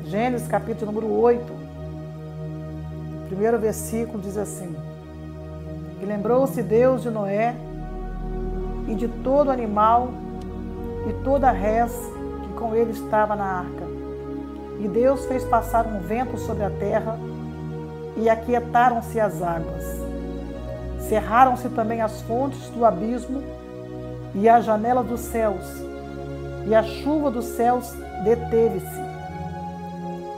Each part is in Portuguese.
Gênesis capítulo número 8, o primeiro versículo diz assim: E lembrou-se Deus de Noé e de todo animal e toda a res que com ele estava na arca. E Deus fez passar um vento sobre a terra e aquietaram-se as águas. Cerraram-se também as fontes do abismo e a janela dos céus, e a chuva dos céus deteve-se.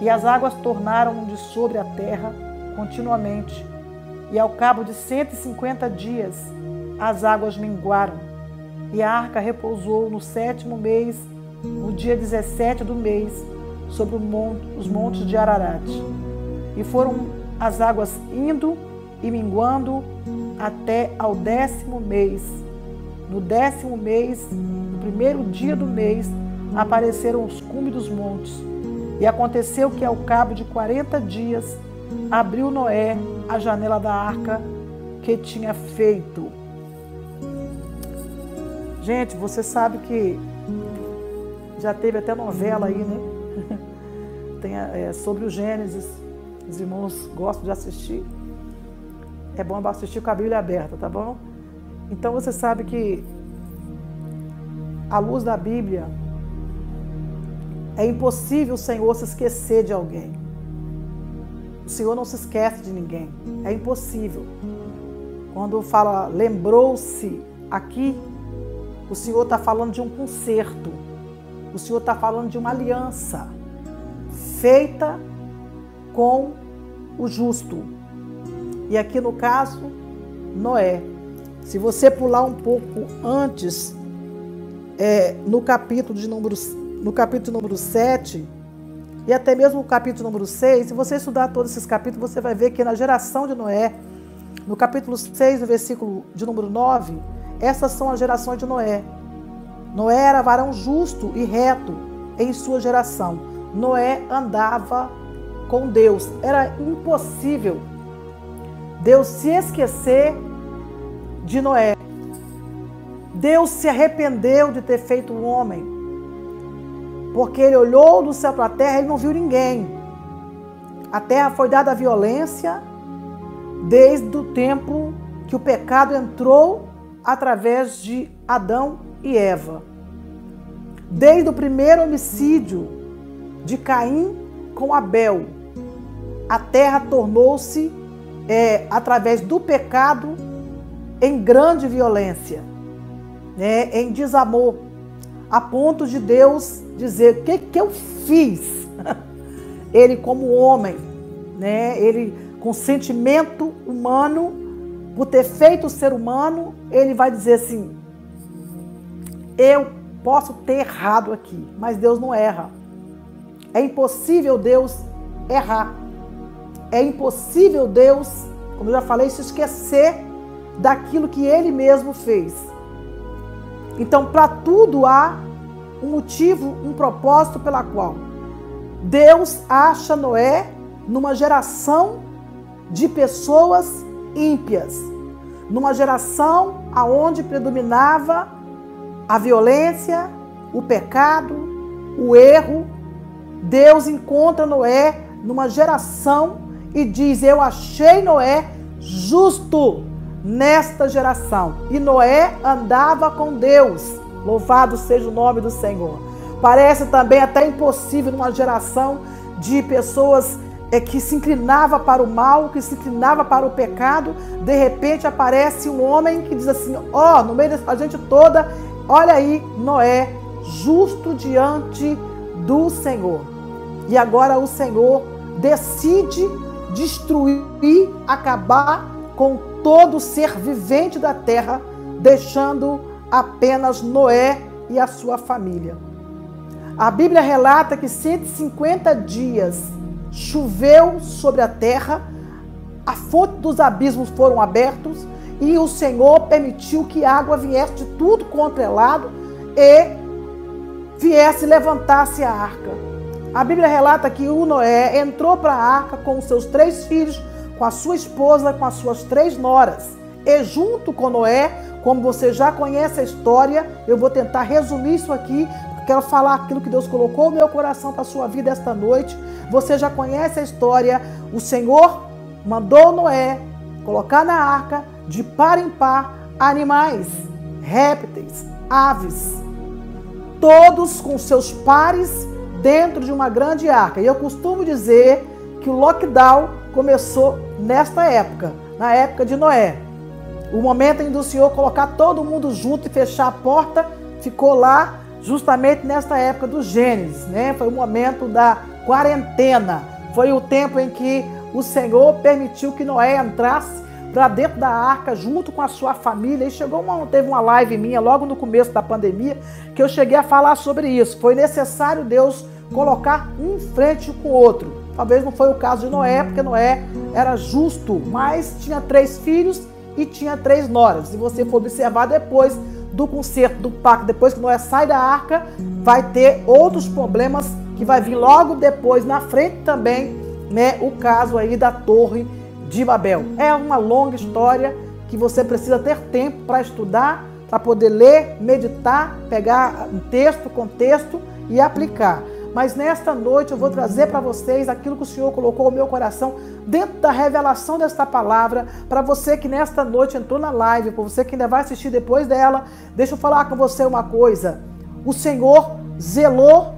E as águas tornaram de sobre a terra continuamente, e ao cabo de 150 dias as águas minguaram, e a arca repousou no 7º mês, no dia 17 do mês, sobre os montes de Ararat. E foram as águas indo e minguando até ao 10º mês. No 10º mês, no primeiro dia do mês, apareceram os cumes dos montes. E aconteceu que ao cabo de 40 dias, abriu Noé a janela da arca que tinha feito. Gente, você sabe que já teve até novela aí, né? Tem, sobre o Gênesis. Os irmãos gostam de assistir. É bom assistir com a Bíblia aberta, tá bom? Então você sabe que, à luz da Bíblia, é impossível o Senhor se esquecer de alguém. O Senhor não se esquece de ninguém. É impossível. Quando fala lembrou-se aqui, o Senhor está falando de um concerto. O Senhor está falando de uma aliança feita com o justo. E aqui no caso, Noé. Se você pular um pouco antes, no capítulo número 7, e até mesmo no capítulo número 6, se você estudar todos esses capítulos, você vai ver que na geração de Noé, no capítulo 6, no versículo de número 9, essas são as gerações de Noé. Noé era varão justo e reto em sua geração. Noé andava com Deus. Era impossível Deus se esquecer de Noé. Deus se arrependeu de ter feito o homem, porque ele olhou do céu para a terra e ele não viu ninguém. A terra foi dada à violência desde o tempo que o pecado entrou através de Adão e Eva. Desde o primeiro homicídio de Caim com Abel, a terra tornou-se, através do pecado, em grande violência, em desamor, a ponto de Deus dizer: o que eu fiz? Ele como homem, ele com sentimento humano, por ter feito o ser humano, ele vai dizer assim: eu posso ter errado aqui, mas Deus não erra. É impossível Deus errar. É impossível Deus, como eu já falei, se esquecer daquilo que Ele mesmo fez. Então, para tudo há um motivo, um propósito pela qual Deus acha Noé numa geração de pessoas ímpias, numa geração aonde predominava a violência, o pecado, o erro. Deus encontra Noé numa geração e diz: eu achei Noé justo nesta geração. E Noé andava com Deus. Louvado seja o nome do Senhor. Parece também até impossível numa geração de pessoas que se inclinava para o mal, que se inclinava para o pecado. De repente aparece um homem que diz assim: no meio dessa gente toda, olha aí, Noé, justo diante do Senhor. E agora o Senhor decide destruir, acabar com todo ser vivente da terra, deixando apenas Noé e a sua família. A Bíblia relata que 150 dias choveu sobre a terra, a fonte dos abismos foram abertos e o Senhor permitiu que a água viesse de tudo quanto é lado e viesse e levantasse a arca. A Bíblia relata que o Noé entrou para a arca com os seus 3 filhos, com a sua esposa, com as suas 3 noras. E junto com Noé, como você já conhece a história, eu vou tentar resumir isso aqui, quero falar aquilo que Deus colocou no meu coração para a sua vida esta noite. Você já conhece a história. O Senhor mandou Noé colocar na arca de par em par animais, répteis, aves, todos com seus pares dentro de uma grande arca. E eu costumo dizer que o lockdown começou nesta época, na época de Noé. O momento em que o Senhor colocar todo mundo junto e fechar a porta, ficou lá justamente nesta época do Gênesis, né? Foi o momento da quarentena. Foi o tempo em que o Senhor permitiu que Noé entrasse para dentro da arca junto com a sua família. E teve uma live minha logo no começo da pandemia que eu cheguei a falar sobre isso. Foi necessário Deus colocar um frente com o outro. Talvez não foi o caso de Noé, porque Noé era justo, mas tinha 3 filhos e tinha 3 noras. Se você for observar depois do concerto do pacto, depois que Noé sai da arca, vai ter outros problemas que vai vir logo depois, na frente também, né? O caso aí da Torre de Babel. É uma longa história que você precisa ter tempo para estudar, para poder ler, meditar, pegar um texto, contexto e aplicar. Mas nesta noite eu vou trazer para vocês aquilo que o Senhor colocou no meu coração dentro da revelação desta palavra. Para você que nesta noite entrou na live, para você que ainda vai assistir depois dela, deixa eu falar com você uma coisa. O Senhor zelou,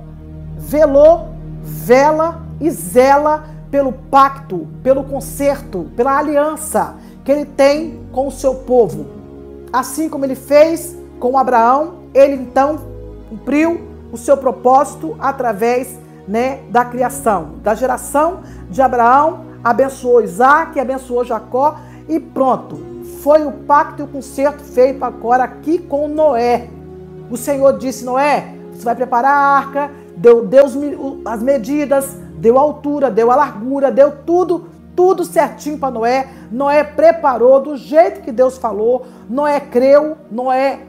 velou, vela e zela pelo pacto, pelo concerto, pela aliança que Ele tem com o seu povo. Assim como Ele fez com Abraão, Ele então cumpriu o seu propósito através, né, da criação, da geração de Abraão, abençoou Isaac, abençoou Jacó e pronto. Foi o pacto e o concerto feito agora aqui com Noé. O Senhor disse: Noé, você vai preparar a arca, deu as medidas, deu a altura, deu a largura, deu tudo certinho para Noé. Noé preparou do jeito que Deus falou. Noé creu, Noé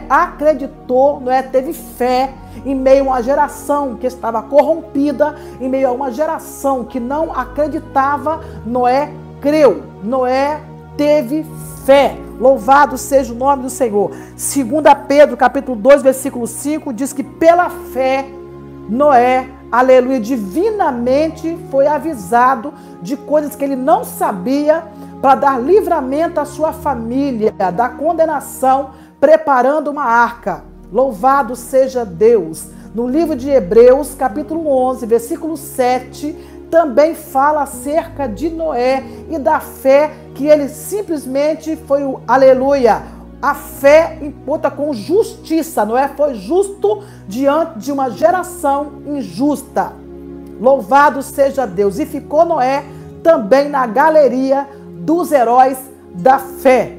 acreditou, Noé teve fé em meio a uma geração que estava corrompida, em meio a uma geração que não acreditava. Noé creu, Noé teve fé. Louvado seja o nome do Senhor. 2 Pedro, capítulo 2, versículo 5, diz que pela fé, Noé, aleluia, divinamente foi avisado de coisas que ele não sabia, para dar livramento à sua família da condenação, preparando uma arca. Louvado seja Deus. No livro de Hebreus, capítulo 11, versículo 7, também fala acerca de Noé e da fé que ele simplesmente foi, aleluia, a fé imputa com justiça. Noé foi justo diante de uma geração injusta. Louvado seja Deus. E ficou Noé também na galeria dos heróis da fé.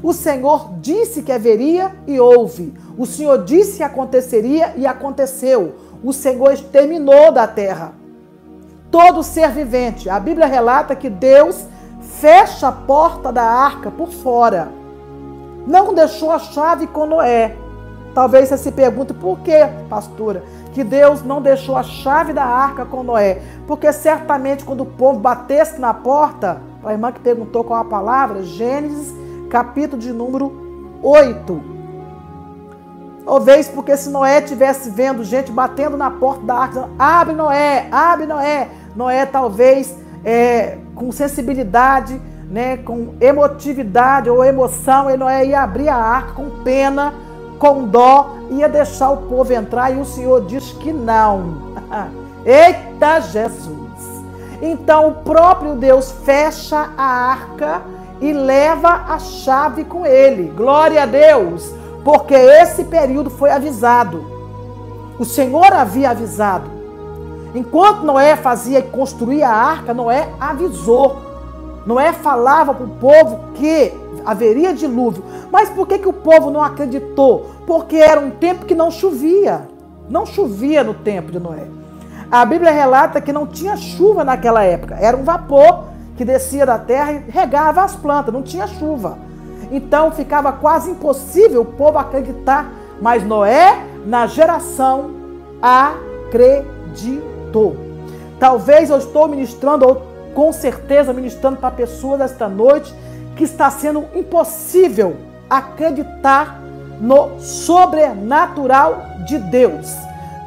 O Senhor disse que haveria e houve. O Senhor disse que aconteceria e aconteceu. O Senhor exterminou da terra todo ser vivente. A Bíblia relata que Deus fecha a porta da arca por fora. Não deixou a chave com Noé. Talvez você se pergunte por que, pastora, que Deus não deixou a chave da arca com Noé. Porque certamente quando o povo batesse na porta, a irmã que perguntou qual a palavra, Gênesis, capítulo de número 8. Talvez porque se Noé estivesse vendo gente batendo na porta da arca, dizendo, abre Noé, abre Noé. Noé talvez com sensibilidade, né, com emotividade ou emoção, e Noé ia abrir a arca com pena, com dó, ia deixar o povo entrar, e o Senhor diz que não. Eita Jesus! Então o próprio Deus fecha a arca e leva a chave com ele. Glória a Deus! Porque esse período foi avisado. O Senhor havia avisado. Enquanto Noé fazia e construía a arca, Noé avisou. Noé falava para o povo que haveria dilúvio. Mas por que o povo não acreditou? Porque era um tempo que não chovia. Não chovia no tempo de Noé. A Bíblia relata que não tinha chuva naquela época. Era um vapor que descia da terra e regava as plantas. Não tinha chuva. Então ficava quase impossível o povo acreditar. Mas Noé, na geração, acreditou. Talvez eu estou ministrando, ou com certeza ministrando para pessoas esta noite, que está sendo impossível acreditar no sobrenatural de Deus.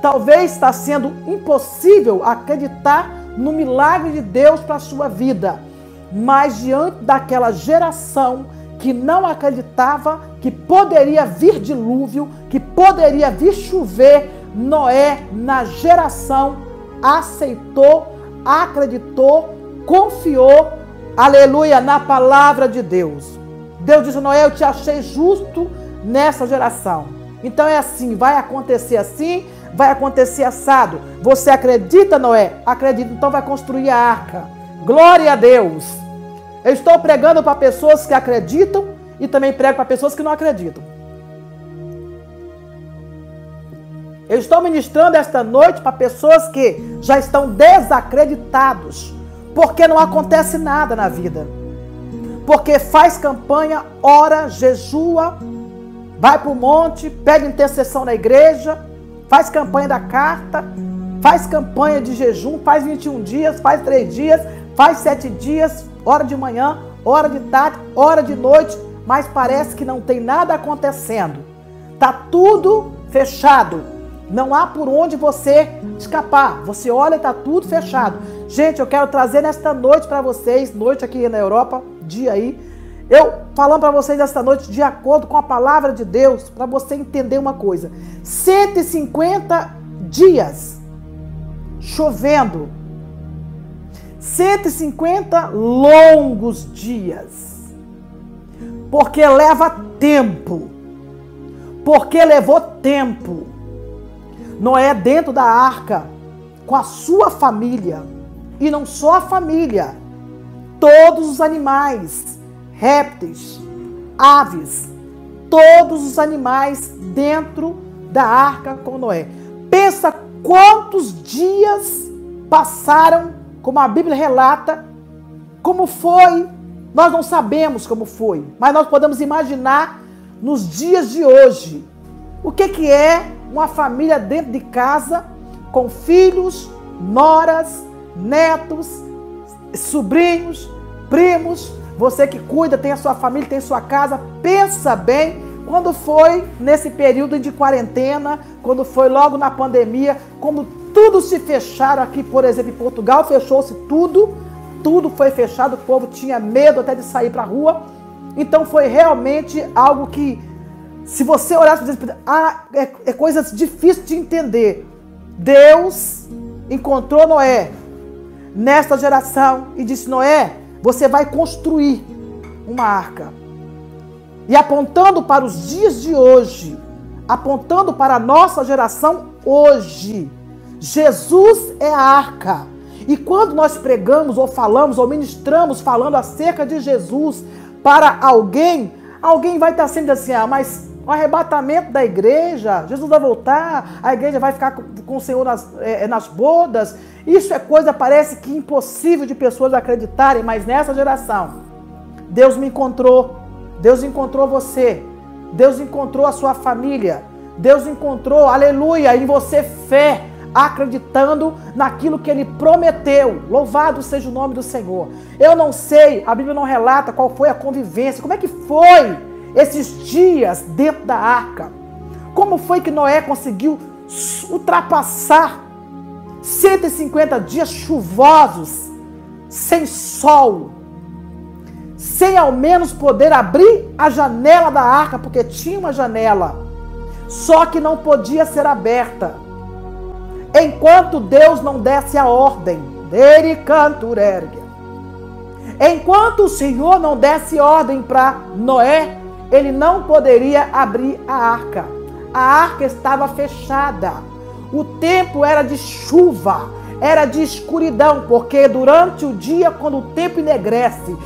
Talvez está sendo impossível acreditar no milagre de Deus para a sua vida, mas diante daquela geração que não acreditava que poderia vir dilúvio, que poderia vir chover, Noé, na geração, aceitou, acreditou, confiou, aleluia, na palavra de Deus. Deus disse: Noé, eu te achei justo nessa geração. Então é assim, vai acontecer assim, vai acontecer assado. Você acredita, Noé? Acredita, então vai construir a arca. Glória a Deus. Eu estou pregando para pessoas que acreditam e também prego para pessoas que não acreditam. Eu estou ministrando esta noite para pessoas que já estão desacreditados, porque não acontece nada na vida. Porque faz campanha, ora, jejua, vai para o monte, pede intercessão na igreja, faz campanha da carta, faz campanha de jejum, faz 21 dias, faz 3 dias, faz 7 dias, hora de manhã, hora de tarde, hora de noite, mas parece que não tem nada acontecendo. Está tudo fechado. Não há por onde você escapar. Você olha e está tudo fechado. Gente, eu quero trazer nesta noite para vocês, noite aqui na Europa, dia aí, eu falando para vocês esta noite de acordo com a palavra de Deus, para você entender uma coisa. 150 dias chovendo. 150 longos dias. Porque leva tempo. Porque levou tempo. Noé dentro da arca, com a sua família, e não só a família, todos os animais, répteis, aves, todos os animais dentro da arca com Noé. Pensa quantos dias passaram, como a Bíblia relata, como foi, nós não sabemos como foi, mas nós podemos imaginar nos dias de hoje, o que é uma família dentro de casa, com filhos, noras, netos, sobrinhos, primos, você que cuida, tem a sua família, tem a sua casa. Pensa bem quando foi nesse período de quarentena, quando foi logo na pandemia, como tudo se fecharam aqui, por exemplo, em Portugal, fechou-se tudo foi fechado, o povo tinha medo até de sair para a rua. Então foi realmente algo que, se você olhar, é coisa difícil de entender. Deus encontrou Noé nesta geração e disse: Noé, você vai construir uma arca. E apontando para os dias de hoje, apontando para a nossa geração hoje, Jesus é a arca. E quando nós pregamos ou falamos ou ministramos falando acerca de Jesus para alguém vai estar sempre assim: mas o arrebatamento da igreja, Jesus vai voltar, a igreja vai ficar com o Senhor nas bodas. Isso é coisa, parece que impossível de pessoas acreditarem, mas nessa geração, Deus me encontrou, Deus encontrou você, Deus encontrou a sua família, Deus encontrou, aleluia, em você fé, acreditando naquilo que Ele prometeu. Louvado seja o nome do Senhor. Eu não sei, a Bíblia não relata qual foi a convivência, como é que foi esses dias dentro da arca. Como foi que Noé conseguiu ultrapassar 150 dias chuvosos, sem sol, sem ao menos poder abrir a janela da arca, porque tinha uma janela, só que não podia ser aberta, enquanto Deus não desse a ordem. Enquanto o Senhor não desse ordem para Noé, ele não poderia abrir a arca. A arca estava fechada. O tempo era de chuva, era de escuridão, porque durante o dia, quando o tempo enegrece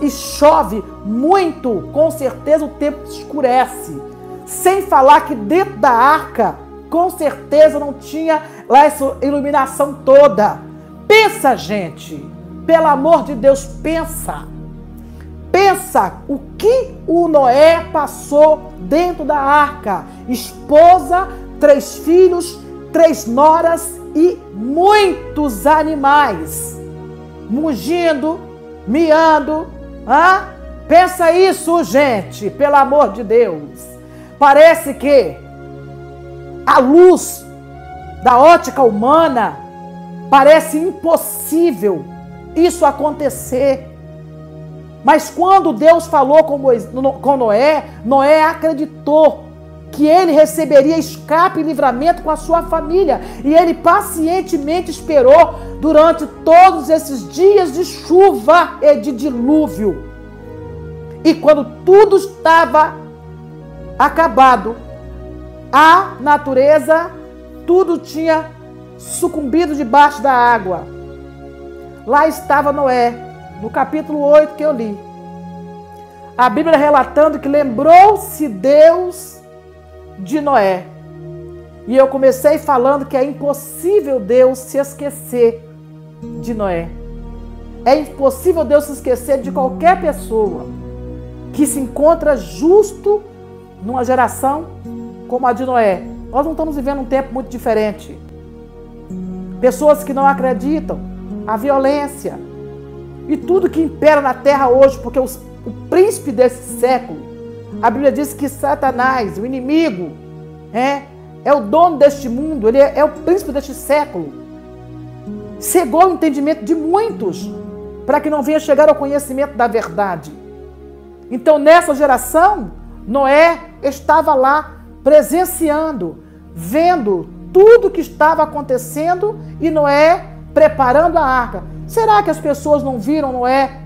e chove muito, com certeza o tempo escurece. Sem falar que dentro da arca, com certeza não tinha lá essa iluminação toda. Pensa, gente, pelo amor de Deus, pensa. Pensa o que o Noé passou dentro da arca. Esposa, 3 filhos, 3 noras e muitos animais. Mugindo, miando. Pensa isso, gente, pelo amor de Deus. Parece que a luz da ótica humana parece impossível isso acontecer. Mas quando Deus falou com Noé, Noé acreditou que ele receberia escape e livramento com a sua família. E ele pacientemente esperou durante todos esses dias de chuva e de dilúvio. E quando tudo estava acabado, a natureza, tudo tinha sucumbido debaixo da água. Lá estava Noé, no capítulo 8 que eu li. A Bíblia relatando que lembrou-se Deus de Noé. E eu comecei falando que é impossível Deus se esquecer de Noé. É impossível Deus se esquecer de qualquer pessoa que se encontra justo numa geração como a de Noé. Nós não estamos vivendo um tempo muito diferente. Pessoas que não acreditam, a violência e tudo que impera na terra hoje, porque o príncipe desse século, a Bíblia diz que Satanás, o inimigo, é o dono deste mundo, ele é o príncipe deste século. Cegou o entendimento de muitos para que não venha chegar ao conhecimento da verdade. Então, nessa geração, Noé estava lá presenciando, vendo tudo que estava acontecendo e Noé preparando a arca. Será que as pessoas não viram Noé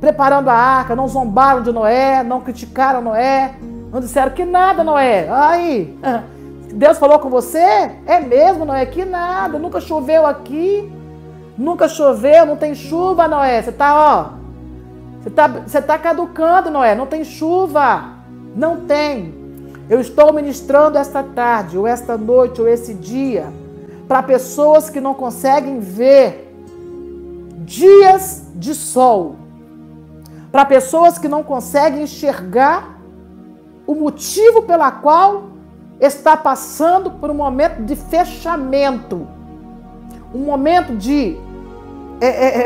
preparando a arca, não zombaram de Noé, não criticaram Noé, não disseram que nada, Noé? Aí, Deus falou com você? É mesmo, Noé? Que nada, nunca choveu aqui, nunca choveu, não tem chuva, Noé. Você está caducando, Noé, não tem chuva, não tem. Eu estou ministrando esta tarde, ou esta noite, ou esse dia, para pessoas que não conseguem ver dias de sol, para pessoas que não conseguem enxergar o motivo pela qual está passando por um momento de fechamento, um momento de,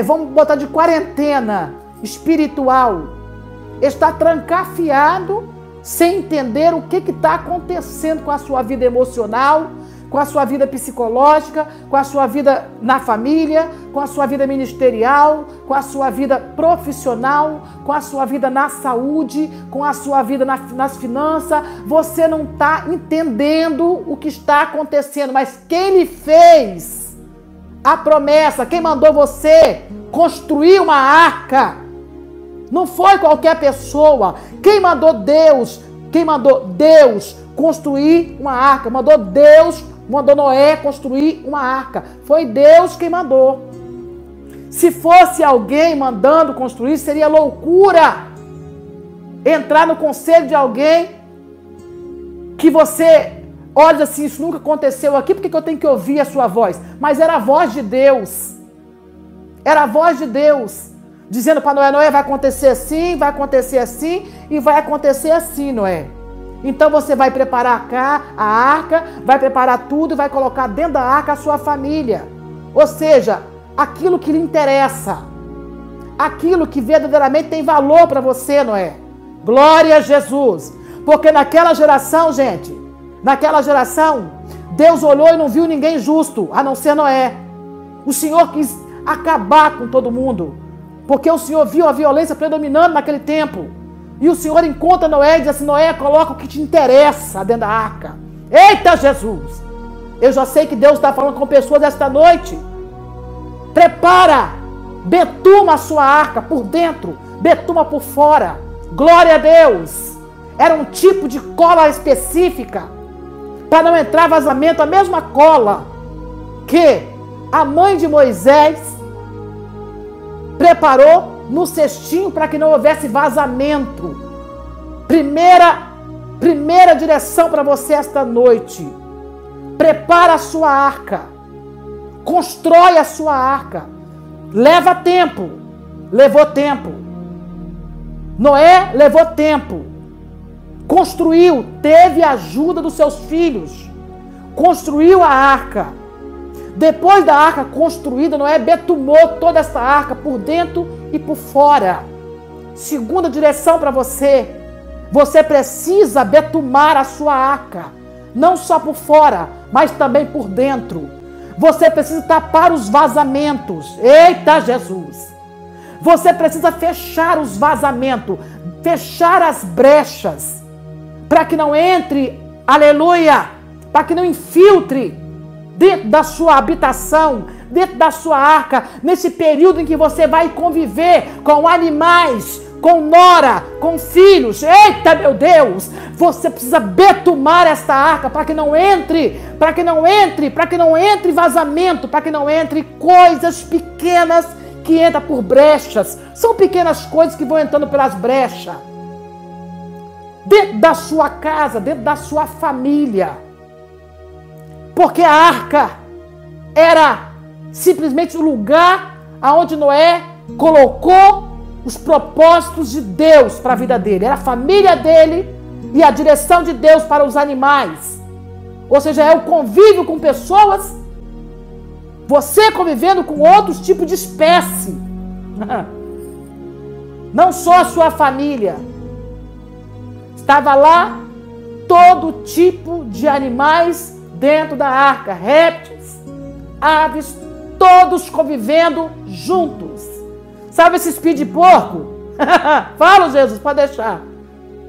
vamos botar de quarentena espiritual, está trancafiado, sem entender o que está acontecendo com a sua vida emocional, com a sua vida psicológica, com a sua vida na família, com a sua vida ministerial, com a sua vida profissional, com a sua vida na saúde, com a sua vida nas finanças. Você não está entendendo o que está acontecendo, mas quem lhe fez a promessa, quem mandou você construir uma arca, não foi qualquer pessoa. Quem mandou Deus construir uma arca, mandou Noé construir uma arca. Foi Deus quem mandou. Se fosse alguém mandando construir, seria loucura entrar no conselho de alguém que você olha assim, isso nunca aconteceu aqui, por que eu tenho que ouvir a sua voz? Mas era a voz de Deus. Era a voz de Deus. Dizendo para Noé, Noé, vai acontecer assim e vai acontecer assim, Noé. Então você vai preparar a arca, vai preparar tudo e vai colocar dentro da arca a sua família. Ou seja, aquilo que lhe interessa, aquilo que verdadeiramente tem valor para você, Noé. Glória a Jesus. Porque naquela geração, gente, Deus olhou e não viu ninguém justo, a não ser Noé. O Senhor quis acabar com todo mundo. Porque o Senhor viu a violência predominando naquele tempo. E o Senhor encontra Noé e diz assim, Noé, coloca o que te interessa dentro da arca. Eita Jesus! Eu já sei que Deus está falando com pessoas esta noite. Prepara, betuma a sua arca por dentro, betuma por fora. Glória a Deus! Era um tipo de cola específica para não entrar vazamento. A mesma cola que a mãe de Moisés preparou no cestinho para que não houvesse vazamento. Primeira direção para você esta noite. Prepara a sua arca. Constrói a sua arca. Leva tempo. Levou tempo. Noé levou tempo. Construiu, teve a ajuda dos seus filhos. Construiu a arca. Depois da arca construída, Noé betumou toda essa arca por dentro e por fora. Segunda direção para você. Você precisa betumar a sua arca, não só por fora, mas também por dentro. Você precisa tapar os vazamentos. Eita Jesus! Você precisa fechar os vazamentos, fechar as brechas, para que não entre, aleluia, para que não infiltre dentro da sua habitação, dentro da sua arca, nesse período em que você vai conviver com animais, com nora, com filhos. Eita, meu Deus! Você precisa betumar esta arca para que não entre vazamento, para que não entre coisas pequenas que entram por brechas. São pequenas coisas que vão entrando pelas brechas. Dentro da sua casa, dentro da sua família. Porque a arca era simplesmente o lugar aonde Noé colocou os propósitos de Deus para a vida dele. Era a família dele e a direção de Deus para os animais. Ou seja, é o convívio com pessoas, você convivendo com outros tipos de espécie. Não só a sua família. Estava lá todo tipo de animais dentro da arca. Répteis, aves, todos convivendo juntos. Sabe esse espinho de porco? Fala, Jesus, pode deixar.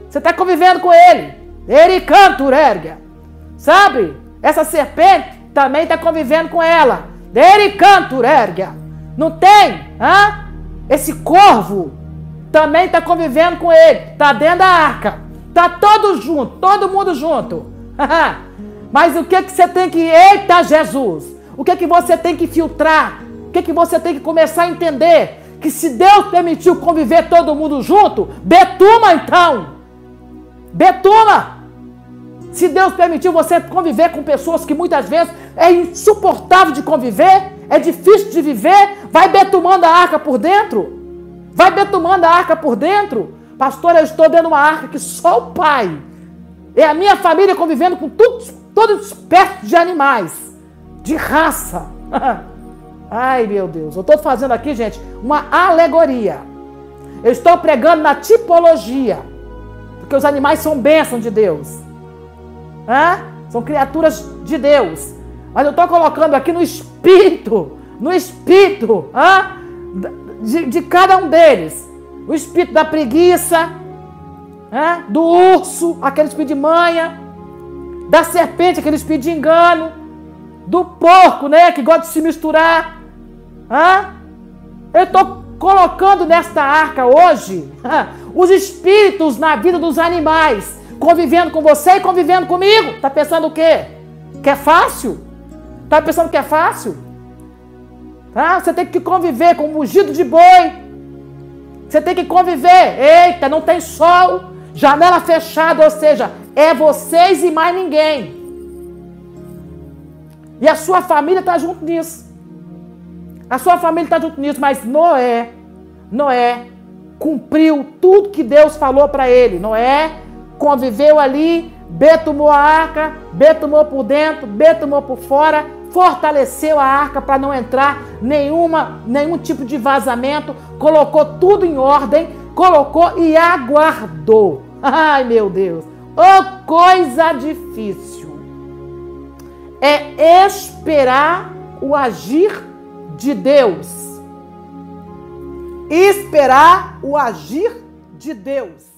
Você está convivendo com ele. Ericanturérgia. Sabe? Essa serpente também está convivendo com ela. Ericanturérgia. Não tem? Esse corvo também está convivendo com ele. Está dentro da arca. Está todo junto, todo mundo junto. Mas o que você tem que... Eita, Jesus! O que você tem que filtrar? O que você tem que começar a entender? Que se Deus permitiu conviver todo mundo junto, betuma então. Betuma. Se Deus permitiu você conviver com pessoas que muitas vezes é insuportável de conviver, é difícil de viver, vai betumando a arca por dentro. Vai betumando a arca por dentro. Pastor, eu estou dentro de uma arca que só o Pai. É a minha família convivendo com todas espécies de animais, de raça. Ai, meu Deus. Eu estou fazendo aqui, gente, uma alegoria. Eu estou pregando na tipologia. Porque os animais são bênçãos de Deus. São criaturas de Deus. Mas eu estou colocando aqui no espírito de cada um deles. O espírito da preguiça, do urso, aquele espírito de manha, da serpente, aquele espírito de engano, do porco, né, que gosta de se misturar. Eu estou colocando nesta arca hoje os espíritos na vida dos animais, convivendo com você e convivendo comigo. Está pensando o quê? Que é fácil? Está pensando que é fácil? Você tem que conviver com o mugido de boi. Você tem que conviver. Eita, não tem sol, janela fechada, ou seja, é vocês e mais ninguém. E a sua família está junto nisso. A sua família está junto nisso, mas Noé cumpriu tudo que Deus falou para ele. Noé conviveu ali, betumou a arca, betumou por dentro, betumou por fora, fortaleceu a arca para não entrar nenhum tipo de vazamento, colocou tudo em ordem, colocou e aguardou. Ai, meu Deus, coisa difícil. É esperar o agir de Deus. Esperar o agir de Deus.